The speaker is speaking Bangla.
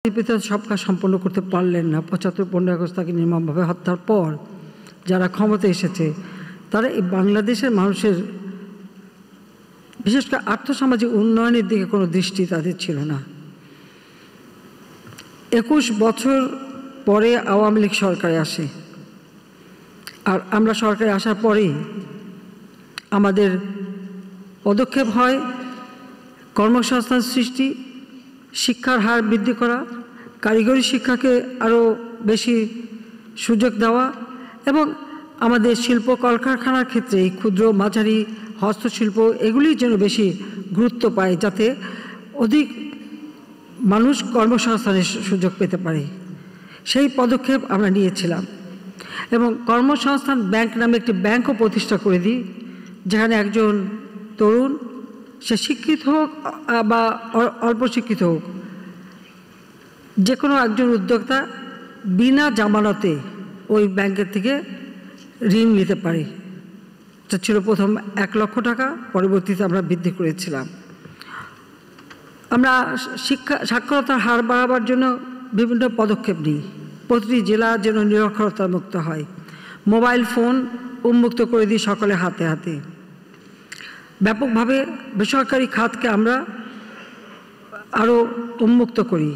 পিতা সব কাজ সম্পন্ন করতে পারলেন না। ৭৫-১৫ আগস্ট তাকে নির্মমভাবে হত্যার পর যারা ক্ষমতায় এসেছে তারা এই বাংলাদেশের মানুষের বিশেষ করে আর্থসামাজিক উন্নয়নের দিকে কোনো দৃষ্টি তাদের ছিল না। ২১ বছর পরে আওয়ামী লীগ সরকারে আসে, আর আমরা সরকারে আসার পরেই আমাদের পদক্ষেপ হয় কর্মসংস্থান সৃষ্টি, শিক্ষার হার বৃদ্ধি করা, কারিগরি শিক্ষাকে আরও বেশি সুযোগ দেওয়া এবং আমাদের শিল্প কলকারখানার ক্ষেত্রে এই ক্ষুদ্র মাঝারি হস্তশিল্প এগুলি যেন বেশি গুরুত্ব পায়, যাতে অধিক মানুষ কর্মসংস্থানের সুযোগ পেতে পারে। সেই পদক্ষেপ আমরা নিয়েছিলাম এবং কর্মসংস্থান ব্যাংক নামে একটি ব্যাংকও প্রতিষ্ঠা করে দিই, যেখানে একজন তরুণ, সে শিক্ষিত হোক বা অল্প শিক্ষিত হোক, যে কোনো একজন উদ্যোক্তা বিনা জামানতে ওই ব্যাংকের থেকে ঋণ নিতে পারে। এটা ছিল প্রথম ১ লক্ষ টাকা, পরবর্তীতে আমরা বৃদ্ধি করেছিলাম। আমরা সাক্ষরতার হার বাড়াবার জন্য বিভিন্ন পদক্ষেপ নিই। প্রতিটি জেলা যেন নিরক্ষরতা মুক্ত হয়, মোবাইল ফোন উন্মুক্ত করে দিই সকলের হাতে হাতে। ব্যাপকভাবে বেসরকারি খাতকে আমরা আরও উন্মুক্ত করি।